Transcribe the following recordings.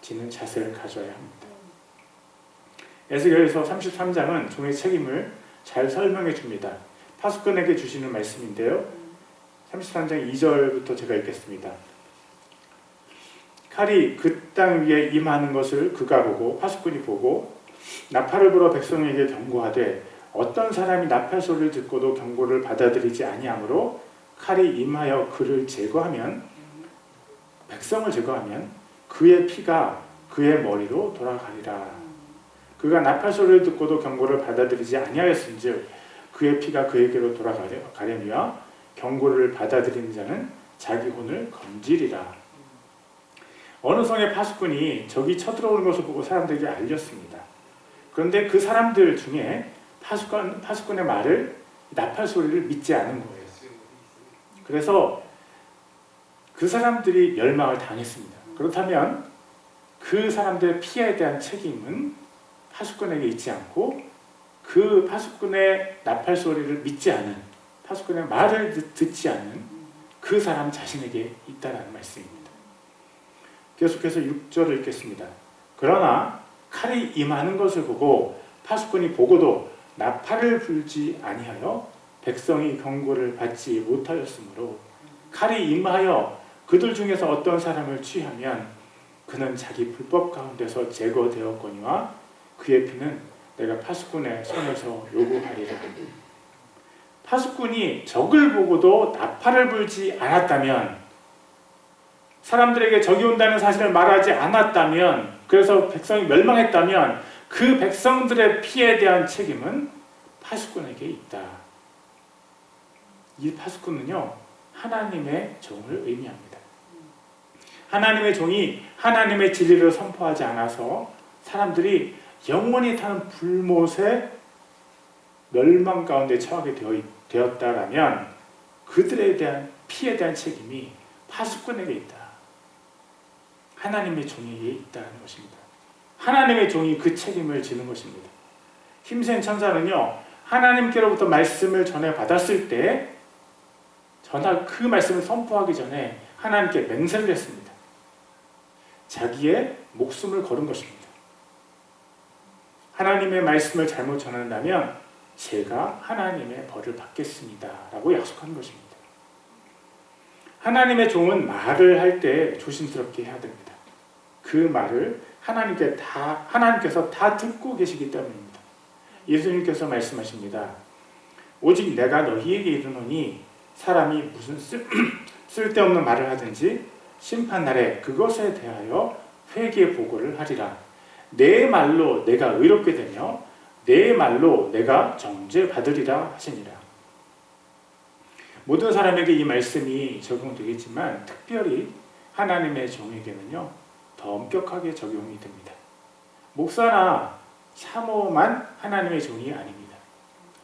지는 자세를 가져야 합니다. 에스겔서 33장은 종의 책임을 잘 설명해 줍니다. 파수꾼에게 주시는 말씀인데요. 33장 2절부터 제가 읽겠습니다. 칼이 그 땅 위에 임하는 것을 그가 보고 파수꾼이 보고 나팔을 불어 백성에게 경고하되 어떤 사람이 나팔 소리를 듣고도 경고를 받아들이지 아니하므로 칼이 임하여 그를 제거하면 백성을 제거하면 그의 피가 그의 머리로 돌아가리라. 그가 나팔 소리를 듣고도 경고를 받아들이지 아니하였은즉 그의 피가 그에게로 돌아가려니와 경고를 받아들이는 자는 자기 혼을 건지리라. 어느 성의 파수꾼이 적이 쳐들어오는 것을 보고 사람들에게 알렸습니다. 그런데 그 사람들 중에 파수꾼의 말을, 나팔 소리를 믿지 않은 거예요. 그래서 그 사람들이 멸망을 당했습니다. 그렇다면 그 사람들의 피해에 대한 책임은 파수꾼에게 있지 않고 그 파수꾼의 나팔 소리를 믿지 않은, 파수꾼의 말을 듣지 않는 그 사람 자신에게 있다는 말씀입니다. 계속해서 6절을 읽겠습니다. 그러나 칼이 임하는 것을 보고 파수꾼이 보고도 나팔을 불지 아니하여 백성이 경고를 받지 못하였으므로 칼이 임하여 그들 중에서 어떤 사람을 취하면 그는 자기 불법 가운데서 제거되었거니와 그의 피는 내가 파수꾼의 손에서 요구하리라. 파수꾼이 적을 보고도 나팔을 불지 않았다면, 사람들에게 적이 온다는 사실을 말하지 않았다면, 그래서 백성이 멸망했다면 그 백성들의 피해에 대한 책임은 파수꾼에게 있다. 이 파수꾼은요, 하나님의 종을 의미합니다. 하나님의 종이 하나님의 진리를 선포하지 않아서 사람들이 영원히 타는 불못의 멸망 가운데 처하게 되었다라면 그들에 대한 피해에 대한 책임이 파수꾼에게 있다. 하나님의 종에게 있다는 것입니다. 하나님의 종이 그 책임을 지는 것입니다. 힘센 천사는요, 하나님께로부터 말씀을 전해받았을 때 그 말씀을 선포하기 전에 하나님께 맹세를 했습니다. 자기의 목숨을 걸은 것입니다. 하나님의 말씀을 잘못 전한다면 제가 하나님의 벌을 받겠습니다 라고 약속한 것입니다. 하나님의 종은 말을 할 때 조심스럽게 해야 됩니다. 그 말을 하나님께서 다 듣고 계시기 때문입니다. 예수님께서 말씀하십니다. 오직 내가 너희에게 이르노니 사람이 무슨 쓸데없는 말을 하든지 심판날에 그것에 대하여 회개 보고를 하리라. 내 말로 내가 의롭게 되며 내 말로 내가 정죄받으리라 하시니라. 모든 사람에게 이 말씀이 적용되겠지만 특별히 하나님의 종에게는요, 더 엄격하게 적용이 됩니다. 목사나 사모만 하나님의 종이 아닙니다.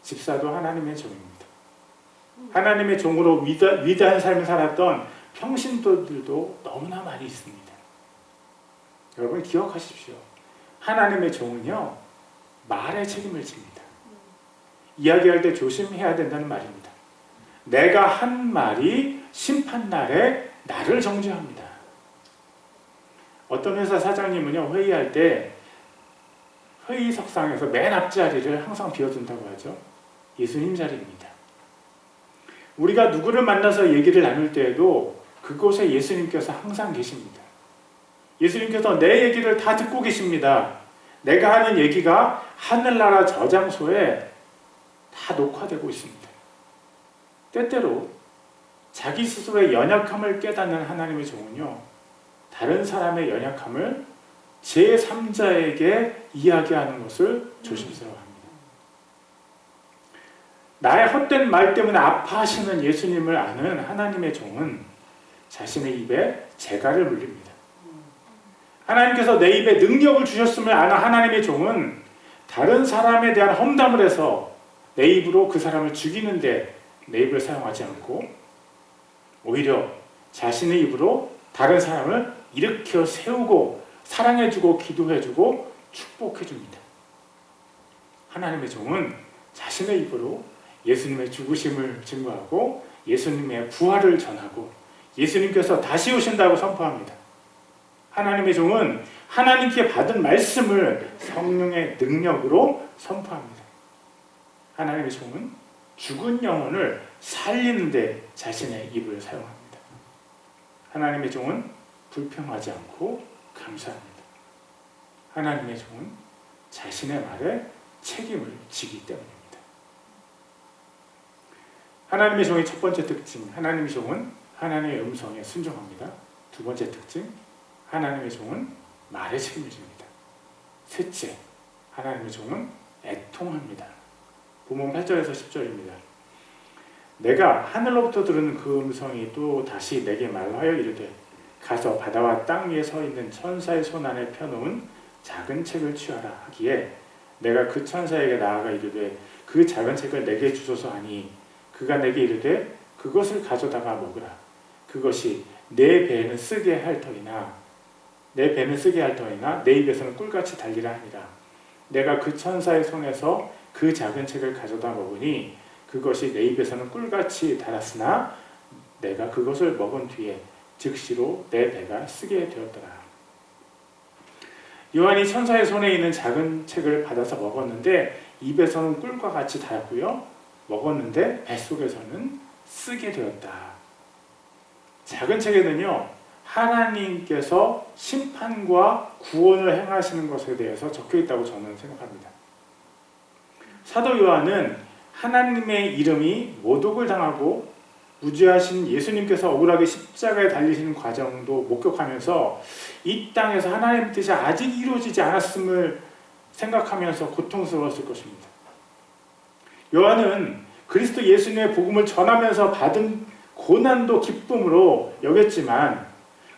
집사도 하나님의 종입니다. 하나님의 종으로 위대한 삶을 살았던 평신도들도 너무나 많이 있습니다. 여러분 기억하십시오. 하나님의 종은요, 말에 책임을 집니다. 이야기할 때 조심해야 된다는 말입니다. 내가 한 말이 심판날에 나를 정죄합니다. 어떤 회사 사장님은요, 회의할 때 회의석상에서 맨 앞자리를 항상 비워둔다고 하죠. 예수님 자리입니다. 우리가 누구를 만나서 얘기를 나눌 때에도 그곳에 예수님께서 항상 계십니다. 예수님께서 내 얘기를 다 듣고 계십니다. 내가 하는 얘기가 하늘나라 저장소에 다 녹화되고 있습니다. 때때로 자기 스스로의 연약함을 깨닫는 하나님의 종은요, 다른 사람의 연약함을 제3자에게 이야기하는 것을 조심스러워합니다. 나의 헛된 말 때문에 아파하시는 예수님을 아는 하나님의 종은 자신의 입에 재갈을 물립니다. 하나님께서 내 입에 능력을 주셨음을 아는 하나님의 종은 다른 사람에 대한 험담을 해서 내 입으로 그 사람을 죽이는데 내 입을 사용하지 않고 오히려 자신의 입으로 다른 사람을 일으켜 세우고 사랑해주고 기도해주고 축복해줍니다. 하나님의 종은 자신의 입으로 예수님의 죽으심을 증거하고 예수님의 부활을 전하고 예수님께서 다시 오신다고 선포합니다. 하나님의 종은 하나님께 받은 말씀을 성령의 능력으로 선포합니다. 하나님의 종은 죽은 영혼을 살리는 데 자신의 입을 사용합니다. 하나님의 종은 불평하지 않고 감사합니다. 하나님의 종은 자신의 말에 책임을 지기 때문입니다. 하나님의 종의 첫 번째 특징, 하나님의 종은 하나님의 음성에 순종합니다. 두 번째 특징, 하나님의 종은 말에 책임을 집니다. 셋째, 하나님의 종은 애통합니다. 본문 8절에서 10절입니다. 내가 하늘로부터 들은 그 음성이 또 다시 내게 말하여 이르되 가서 바다와 땅 위에 서 있는 천사의 손 안에 펴놓은 작은 책을 취하라 하기에 내가 그 천사에게 나아가 이르되 그 작은 책을 내게 주소서 하니 그가 내게 이르되 그것을 가져다가 먹으라. 그것이 내 배에는 쓰게 할 터이나 내 입에서는 꿀같이 달리라 하니라. 내가 그 천사의 손에서 그 작은 책을 가져다 먹으니 그것이 내 입에서는 꿀같이 달았으나 내가 그것을 먹은 뒤에 즉시로 내 배가 쓰게 되었더라. 요한이 천사의 손에 있는 작은 책을 받아서 먹었는데 입에서는 꿀과 같이 달았고요. 먹었는데 뱃속에서는 쓰게 되었다. 작은 책에는요, 하나님께서 심판과 구원을 행하시는 것에 대해서 적혀 있다고 저는 생각합니다. 사도 요한은 하나님의 이름이 모독을 당하고 무죄하신 예수님께서 억울하게 십자가에 달리시는 과정도 목격하면서 이 땅에서 하나님의 뜻이 아직 이루어지지 않았음을 생각하면서 고통스러웠을 것입니다. 요한은 그리스도 예수님의 복음을 전하면서 받은 고난도 기쁨으로 여겼지만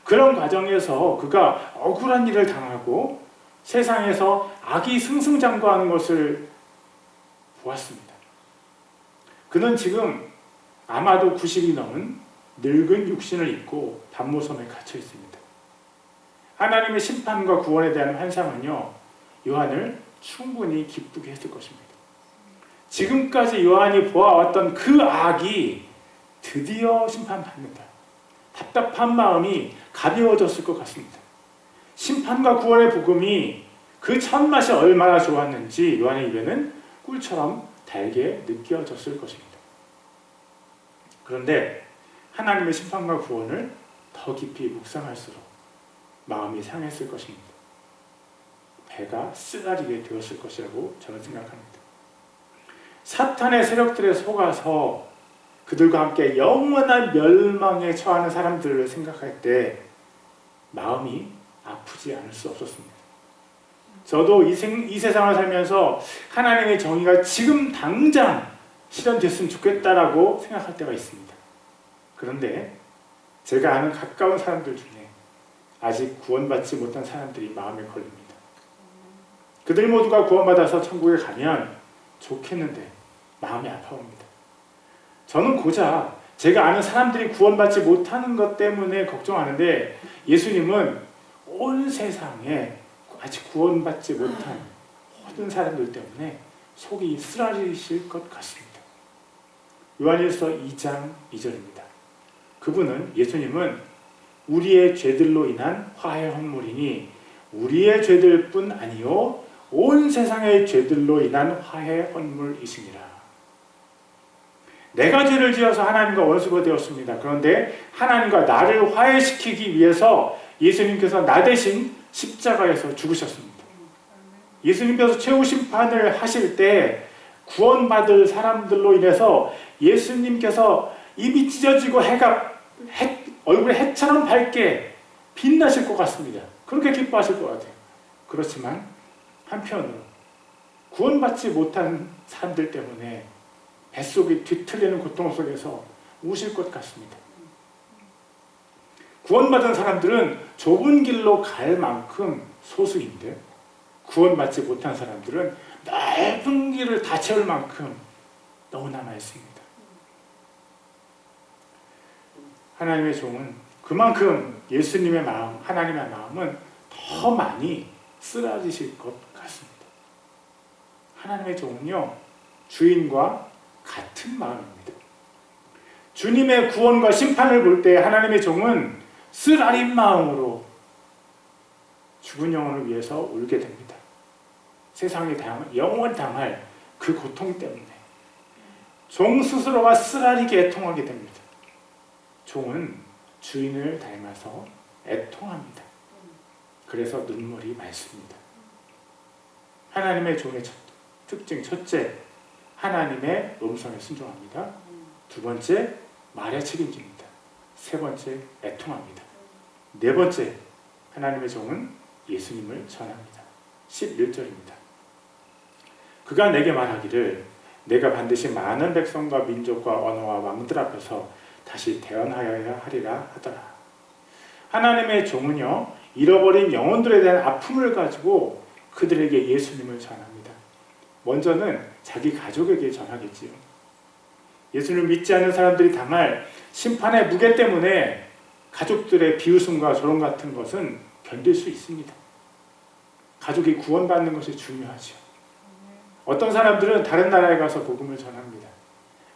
그런 과정에서 그가 억울한 일을 당하고 세상에서 악이 승승장구하는 것을 보았습니다. 그는 지금 아마도 90이 넘은 늙은 육신을 입고 반모섬에 갇혀 있습니다. 하나님의 심판과 구원에 대한 환상은요, 요한을 충분히 기쁘게 했을 것입니다. 지금까지 요한이 보아왔던 그 악이 드디어 심판받는다. 답답한 마음이 가벼워졌을 것 같습니다. 심판과 구원의 복음이 그 첫맛이 얼마나 좋았는지 요한의 입에는 꿀처럼 달게 느껴졌을 것입니다. 그런데 하나님의 심판과 구원을 더 깊이 묵상할수록 마음이 상했을 것입니다. 배가 쓰라리게 되었을 것이라고 저는 생각합니다. 사탄의 세력들에 속아서 그들과 함께 영원한 멸망에 처하는 사람들을 생각할 때 마음이 아프지 않을 수 없었습니다. 저도 이 세상을 살면서 하나님의 정의가 지금 당장 실현됐으면 좋겠다라고 생각할 때가 있습니다. 그런데 제가 아는 가까운 사람들 중에 아직 구원받지 못한 사람들이 마음에 걸립니다. 그들 모두가 구원받아서 천국에 가면 좋겠는데 마음이 아파옵니다. 저는 고작 제가 아는 사람들이 구원받지 못하는 것 때문에 걱정하는데 예수님은 온 세상에 아직 구원받지 못한 모든 사람들 때문에 속이 쓰라리실 것 같습니다. 요한일서 2장 2절입니다. 그분은, 예수님은 우리의 죄들로 인한 화해 헌물이니 우리의 죄들뿐 아니요 온 세상의 죄들로 인한 화해 헌물이시니라. 내가 죄를 지어서 하나님과 원수가 되었습니다. 그런데 하나님과 나를 화해시키기 위해서 예수님께서 나 대신 십자가에서 죽으셨습니다. 예수님께서 최후 심판을 하실 때 구원받을 사람들로 인해서 예수님께서 입이 찢어지고 얼굴에 해처럼 밝게 빛나실 것 같습니다. 그렇게 기뻐하실 것 같아요. 그렇지만 한편으로 구원받지 못한 사람들 때문에 뱃속이 뒤틀리는 고통 속에서 우실 것 같습니다. 구원받은 사람들은 좁은 길로 갈 만큼 소수인데 구원받지 못한 사람들은 넓은 길을 다 채울 만큼 너무나 많습니다. 하나님의 종은 그만큼 예수님의 마음, 하나님의 마음은 더 많이 쓰라지실 것 같습니다. 하나님의 종은요, 주인과 같은 마음입니다. 주님의 구원과 심판을 볼 때 하나님의 종은 쓰라린 마음으로 죽은 영혼을 위해서 울게 됩니다. 세상에 영원히 당할 그 고통 때문에 종 스스로가 쓰라리게 애통하게 됩니다. 종은 주인을 닮아서 애통합니다. 그래서 눈물이 맑습니다. 하나님의 종의 특징 첫째, 하나님의 음성에 순종합니다. 두 번째, 말에 책임집니다. 세 번째, 애통합니다. 네 번째, 하나님의 종은 예수님을 전합니다. 11절입니다. 그가 내게 말하기를 내가 반드시 많은 백성과 민족과 언어와 왕들 앞에서 다시 대언하여야 하리라 하더라. 하나님의 종은요, 잃어버린 영혼들에 대한 아픔을 가지고 그들에게 예수님을 전합니다. 먼저는 자기 가족에게 전하겠지요. 예수님을 믿지 않는 사람들이 당할 심판의 무게 때문에 가족들의 비웃음과 조롱 같은 것은 견딜 수 있습니다. 가족이 구원받는 것이 중요하죠. 어떤 사람들은 다른 나라에 가서 복음을 전합니다.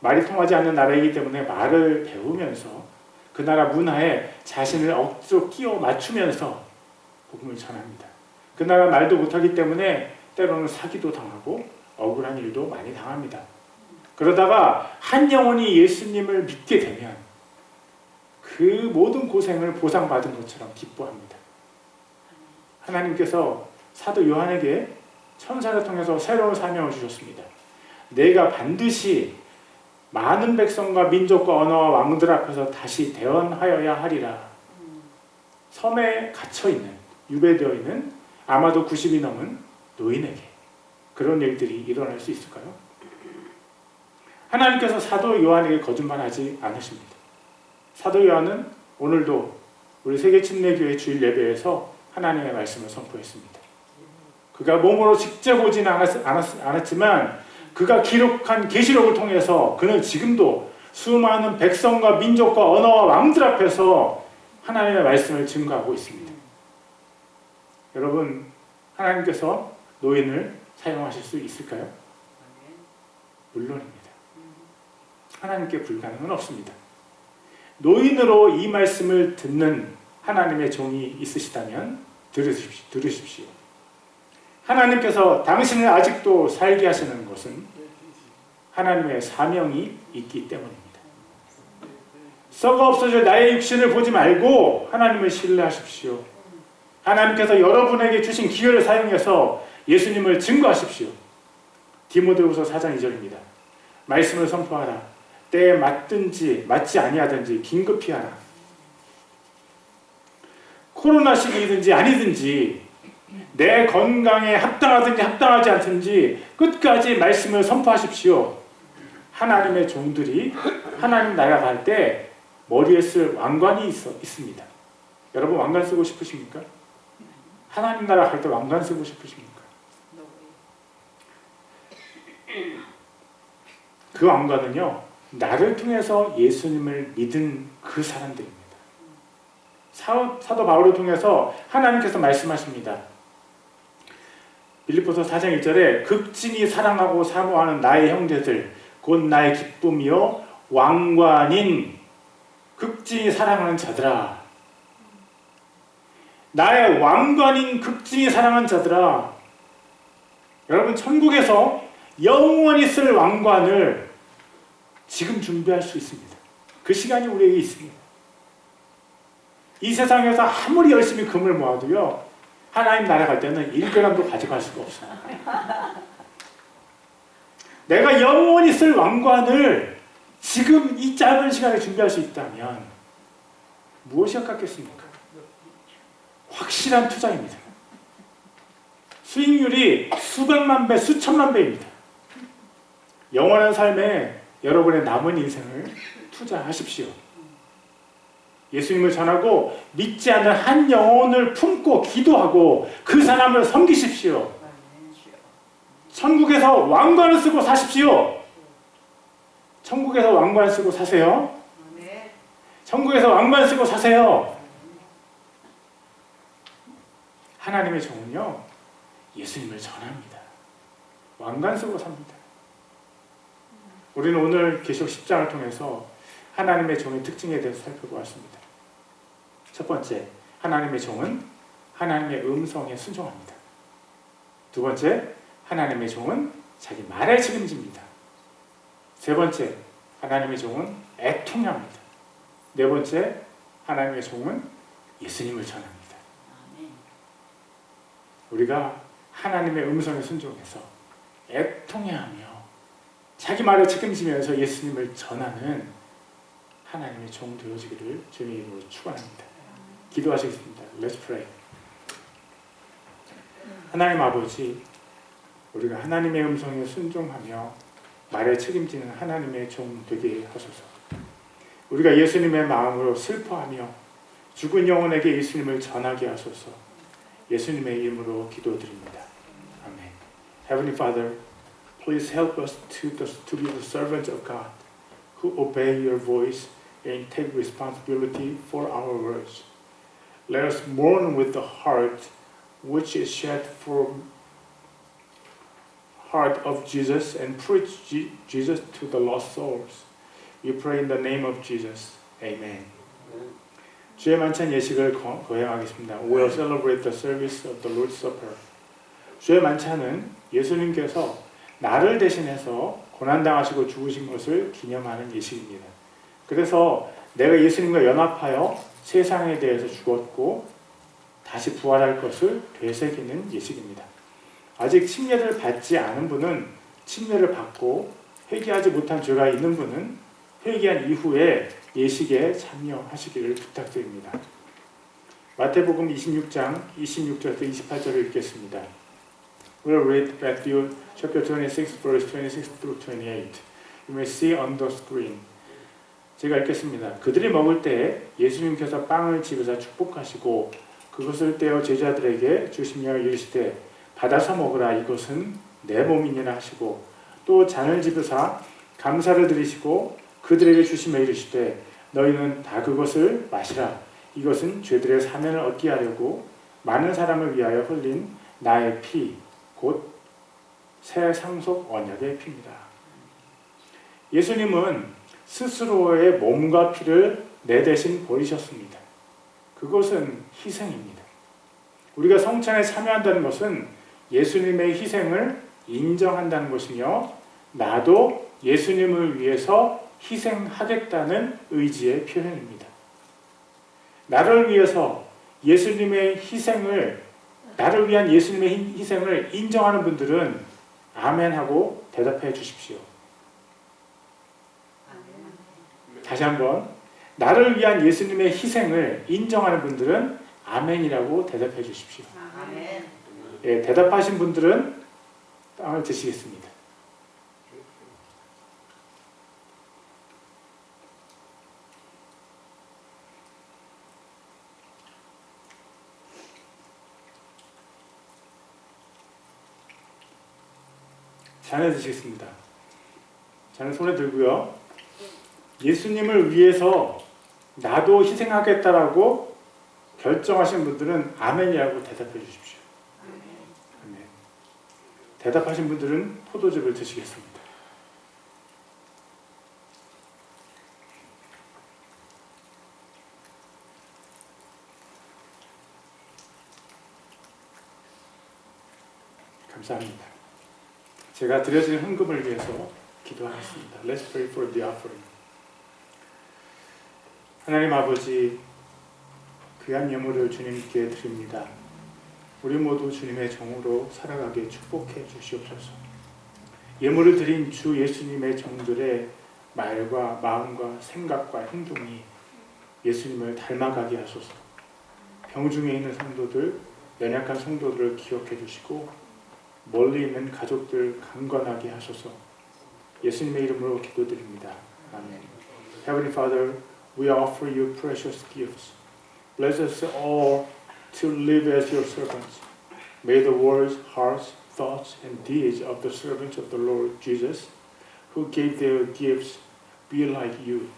말이 통하지 않는 나라이기 때문에 말을 배우면서 그 나라 문화에 자신을 억지로 끼워 맞추면서 복음을 전합니다. 그 나라 말도 못하기 때문에 때로는 사기도 당하고 억울한 일도 많이 당합니다. 그러다가 한 영혼이 예수님을 믿게 되면 그 모든 고생을 보상받은 것처럼 기뻐합니다. 하나님께서 사도 요한에게 천사를 통해서 새로운 사명을 주셨습니다. 내가 반드시 많은 백성과 민족과 언어와 왕들 앞에서 다시 대언하여야 하리라. 섬에 갇혀있는, 유배되어 있는 아마도 90이 넘은 노인에게 그런 일들이 일어날 수 있을까요? 하나님께서 사도 요한에게 거짓말하지 않으십니다. 사도 요한은 오늘도 우리 세계침례교회 주일 예배에서 하나님의 말씀을 선포했습니다. 그가 몸으로 직접 오지는 않았지만 그가 기록한 계시록을 통해서 그는 지금도 수많은 백성과 민족과 언어와 왕들 앞에서 하나님의 말씀을 증거하고 있습니다. 여러분, 하나님께서 노인을 사용하실 수 있을까요? 물론입니다. 하나님께 불가능은 없습니다. 노인으로 이 말씀을 듣는 하나님의 종이 있으시다면 들으십시오. 하나님께서 당신을 아직도 살게 하시는 것은 하나님의 사명이 있기 때문입니다. 썩어 없어질 나의 육신을 보지 말고 하나님을 신뢰하십시오. 하나님께서 여러분에게 주신 기회를 사용해서 예수님을 증거하십시오. 디모데후서 4장 2절입니다. 말씀을 선포하라. 때에 맞든지 맞지 아니하든지 긴급히 하라. 코로나 시기이든지 아니든지 내 건강에 합당하든지 합당하지 않든지 끝까지 말씀을 선포하십시오. 하나님의 종들이 하나님 나라 갈 때 머리에 쓸 왕관이 있습니다. 여러분 왕관 쓰고 싶으십니까? 하나님 나라 갈 때 왕관 쓰고 싶으십니까? 그 왕관은요, 나를 통해서 예수님을 믿은 그 사람들입니다. 사도 바울을 통해서 하나님께서 말씀하십니다. 빌립보서 4장 1절에 극진히 사랑하고 사모하는 나의 형제들 곧 나의 기쁨이요 왕관인 극진히 사랑하는 자들아. 나의 왕관인 극진히 사랑하는 자들아. 여러분, 천국에서 영원히 쓸 왕관을 지금 준비할 수 있습니다. 그 시간이 우리에게 있습니다. 이 세상에서 아무리 열심히 금을 모아도요, 하나님 나라 갈 때는 1g도 가져갈 수가 없어요. 내가 영원히 쓸 왕관을 지금 이 짧은 시간에 준비할 수 있다면 무엇이 아깝겠습니까? 확실한 투자입니다. 수익률이 수백만 배, 수천만 배입니다. 영원한 삶에 여러분의 남은 인생을 투자하십시오. 예수님을 전하고 믿지 않는 한 영혼을 품고 기도하고 그 사람을 섬기십시오. 천국에서 왕관을 쓰고 사십시오. 천국에서 왕관 쓰고 사세요. 천국에서 왕관 쓰고 사세요. 하나님의 종은요, 예수님을 전합니다. 왕관 쓰고 삽니다. 우리는 오늘 계시록 10장을 통해서 하나님의 종의 특징에 대해서 살펴보았습니다. 첫 번째, 하나님의 종은 하나님의 음성에 순종합니다. 두 번째, 하나님의 종은 자기 말에 책임집니다. 세 번째, 하나님의 종은 애통합니다. 네 번째, 하나님의 종은 예수님을 전합니다. 우리가 하나님의 음성에 순종해서 애통해하며 자기 말에 책임지면서 예수님을 전하는 하나님의 종 되어지기를 주님의 이름으로 축원합니다. 기도하시겠습니다. Let's pray. 하나님 아버지, 우리가 하나님의 음성에 순종하며 말에 책임지는 하나님의 종 되게 하소서. 우리가 예수님의 마음으로 슬퍼하며 죽은 영혼에게 예수님을 전하게 하소서. 예수님의 이름으로 기도드립니다. 아멘. Heavenly Father, please help us to be the servants of God who obey your voice and take responsibility for our words. Let us mourn with the heart which is shed from heart of Jesus and preach Jesus to the lost souls. We pray in the name of Jesus. Amen. 주의 만찬 예식을 거행하겠습니다. We will celebrate the service of the Lord's Supper. 주의 만찬은 예수님께서 나를 대신해서 고난당하시고 죽으신 것을 기념하는 예식입니다. 그래서 내가 예수님과 연합하여 세상에 대해서 죽었고 다시 부활할 것을 되새기는 예식입니다. 아직 침례를 받지 않은 분은 침례를 받고 회개하지 못한 죄가 있는 분은 회개한 이후에 예식에 참여하시기를 부탁드립니다. 마태복음 26장 26절부터 28절을 읽겠습니다. We'll read Matthew chapter 26 verse 26 through 28. You may see on the screen. 제가 읽겠습니다. 그들이 먹을 때 예수님께서 빵을 집에서 축복하시고 그것을 떼어 제자들에게 주시며 이르시되 받아서 먹으라 이것은 내 몸이니라 하시고 또 잔을 집으사 감사를 드리시고 그들에게 주시며 이르시되 너희는 다 그것을 마시라 이것은 죄들의 사면을 얻게 하려고 많은 사람을 위하여 흘린 나의 피 곧 새 상속 언약의 피입니다. 예수님은 스스로의 몸과 피를 내 대신 버리셨습니다. 그것은 희생입니다. 우리가 성찬에 참여한다는 것은 예수님의 희생을 인정한다는 것이며 나도 예수님을 위해서 희생하겠다는 의지의 표현입니다. 나를 위해서 예수님의 희생을 나를 위한 예수님의 희생을 인정하는 분들은 아멘하고 대답해 주십시오. 다시 한번 나를 위한 예수님의 희생을 인정하는 분들은 아멘이라고 대답해 주십시오. 아멘. 예, 대답하신 분들은 빵을 드시겠습니다. 잔을 드시겠습니다. 잔을 손에 들고요. 예수님을 위해서 나도 희생하겠다라고 결정하신 분들은 아멘이라고 대답해 주십시오. 아멘. 대답하신 분들은 포도즙을 드시겠습니다. 감사합니다. 제가 드려진 헌금을 위해서 기도하겠습니다. Let's pray for the offering. 하나님 아버지, 귀한 예물을 주님께 드립니다. 우리 모두 주님의 종으로 살아가게 축복해 주시옵소서. 예물을 드린 주 예수님의 종들의 말과 마음과 생각과 행동이 예수님을 닮아가게 하소서. 병중에 있는 성도들, 연약한 성도들을 기억해 주시고 멀리 있는 가족들 강건하게 하소서. 예수님의 이름으로 기도드립니다. 아멘. Heavenly Father, we offer you precious gifts. Bless us all to live as your servants. May the words, hearts, thoughts, and deeds of the servants of the Lord Jesus, who gave their gifts, be like you.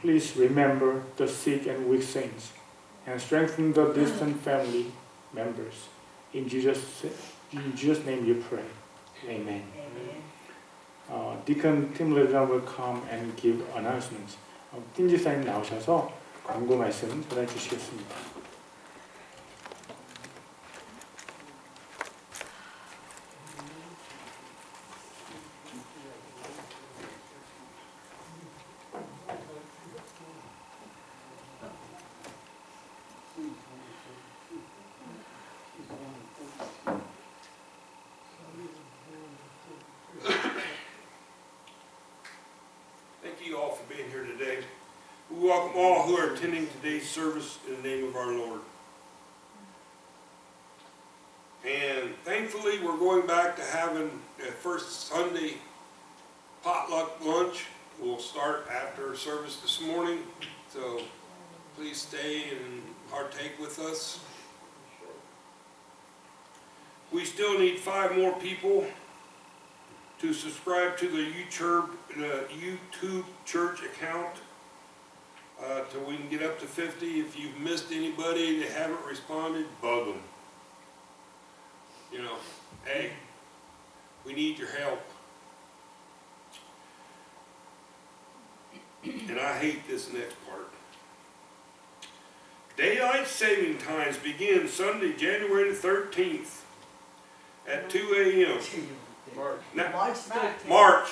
Please remember the sick and weak saints, and strengthen the distant family members. In Jesus' name you pray. Amen. Deacon Tim Legrand will come and give announcements. 팀 지사님 나오셔서 광고 말씀 전해 주시겠습니다. for being here today. We welcome all who are attending today's service in the name of our Lord. And thankfully, we're going back to having a first Sunday potluck lunch. We'll start after service this morning, so please stay and partake with us. We still need 5 more people to subscribe to the YouTube church account till we can get up to 50. If you've missed anybody that haven't responded, bug them. You know, hey, we need your help. And I hate this next part. Daylight saving times begin Sunday, January the 13th at 2 a.m. March.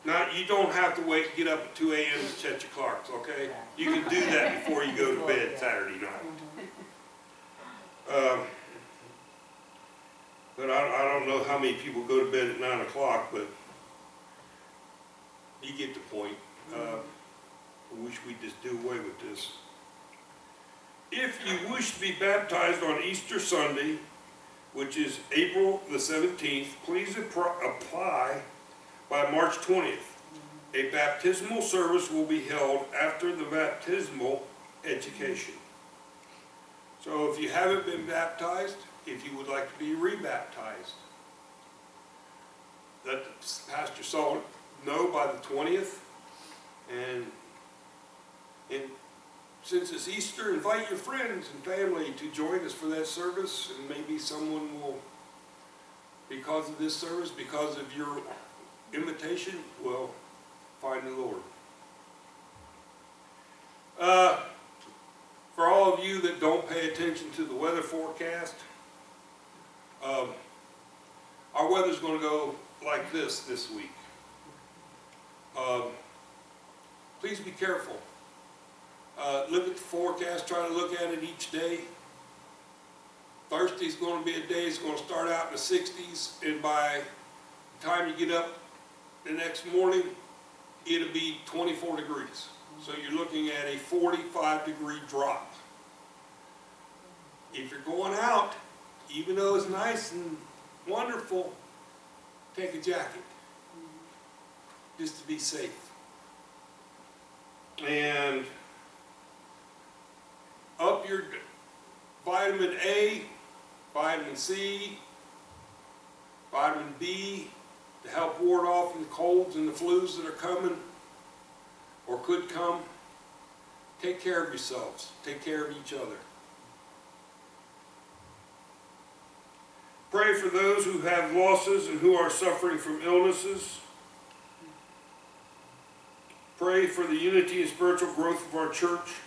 Now, you don't have to wait and get up at 2 a.m. to set your clocks, okay? You can do that before you go to bed Saturday night. But I don't know how many people go to bed at 9 o'clock, but you get the point. I wish we'd just do away with this. If you wish to be baptized on Easter Sunday, which is April the 17th, please apply by March 20th. A baptismal service will be held after the baptismal education. So if you haven't been baptized, if you would like to be rebaptized, let Pastor Saul know by the 20th. And since it's Easter, invite your friends and family to join us for that service, and maybe someone will, because of this service, because of your invitation, will find the Lord. For all of you that don't pay attention to the weather forecast, our weather's going to go like this week. Please be careful. Look at the forecast, try to look at it each day. Thursday's going to be a day, it's going to start out in the 60s, and by the time you get up the next morning, it'll be 24 degrees. So you're looking at a 45-degree drop. If you're going out, even though it's nice and wonderful, take a jacket, just to be safe. And up your vitamin A, vitamin C, vitamin B, to help ward off the colds and the flus that are coming or could come. Take care of yourselves. Take care of each other. Pray for those who have losses and who are suffering from illnesses. Pray for the unity and spiritual growth of our church.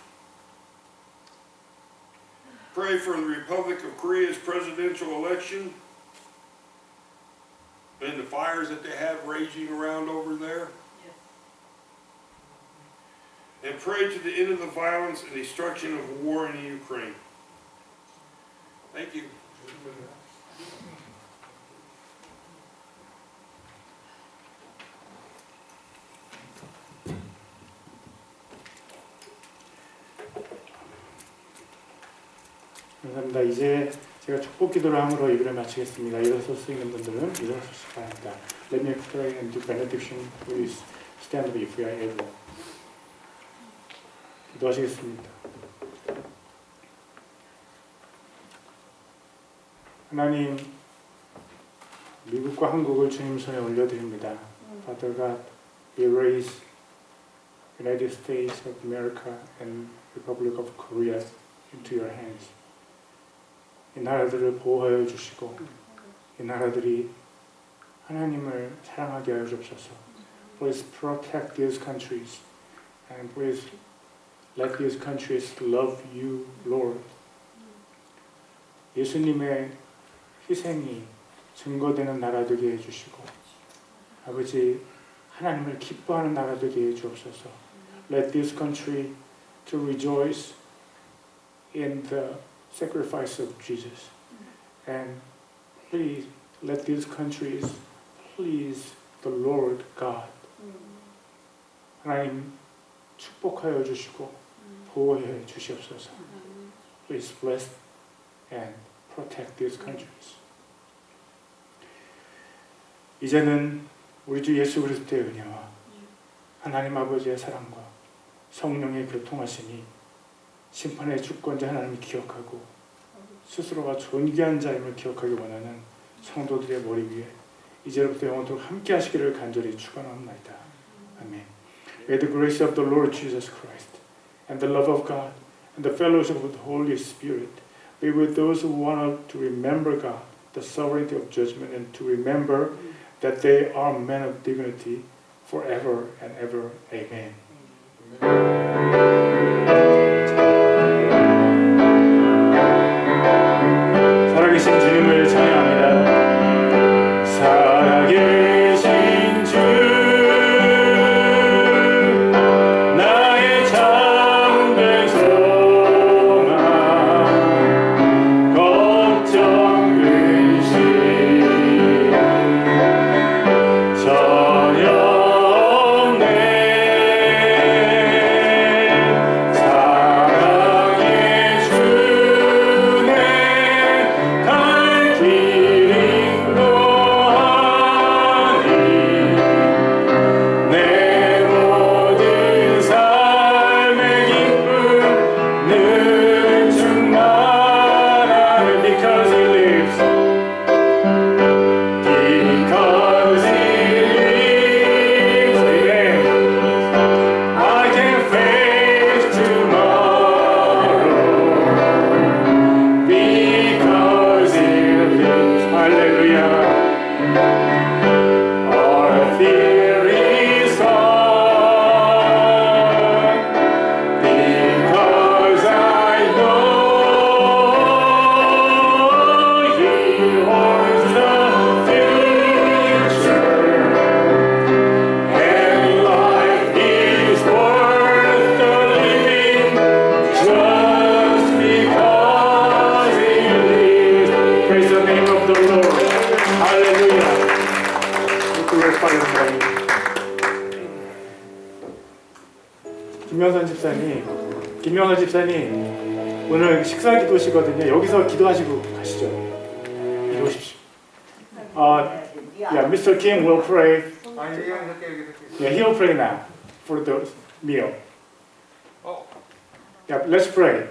Pray for the Republic of Korea's presidential election and the fires that they have raging around over there. Yes. And pray to the end of the violence and destruction of war in Ukraine. Thank you. 감사합니다. 이제 제가 축복 기도를 함으로 예배를 마치겠습니다. 일어설 수 있는 분들은 일어서시기 바랍니다. Let me pray and do benediction. Please stand up if you are able. 기도하시겠습니다. 하나님, 미국과 한국을 주님 손에 올려드립니다. Father God, we raise United States of America and Republic of Korea into your hands. 이 나라들을 보호하여 주시고 이 나라들이 하나님을 사랑하게 하여 주옵소서. Please protect these countries and please let these countries love you, Lord. 예수님의 희생이 증거되는 나라 되게 해주시고 아버지 하나님을 기뻐하는 나라 되게 해주옵소서. Let this country to rejoice in the sacrifice of Jesus. And please let these countries please the Lord God. 하나님 축복하여 주시고 보호해 주시옵소서. Please bless and protect these countries. 이제는 우리 주 예수 그리스도의 은혜와 하나님 아버지의 사랑과 성령의 교통하심이 심판의 주권자 하나님을 기억하고 스스로가 존귀한 자임을 기억하기 원하는 성도들의 머리 위에 이제부터 영원토록 함께 하시기를 간절히 축원합니다. 아멘. May the grace of the Lord Jesus Christ and the love of God and the fellowship of the Holy Spirit be with those who want to remember God, the sovereignty of judgment, and to remember that they are men of dignity forever and ever. Amen. 살아계신 주님을 찬양합니다. 살아계신 주 나의 참된 소망 걱정 근심 전혀 없네 사랑의 주네 갈 길 인도하니 내 모든 삶의 기쁨 늘 충만하네 because he lives yeah. I can face tomorrow because he lives. Hallelujah. All fear is gone because I know he holds the future and life is worth the living just because he lives. Praise the name of the Lord. Hallelujah. Glorify your name. 김명선 집사님 오늘 식사 기도시거든요. 여기서 기도하시고 가시죠. 이러십시오. Yeah, Mr. Kim will pray. Yeah, he'll pray now for the meal. Yeah, let's pray.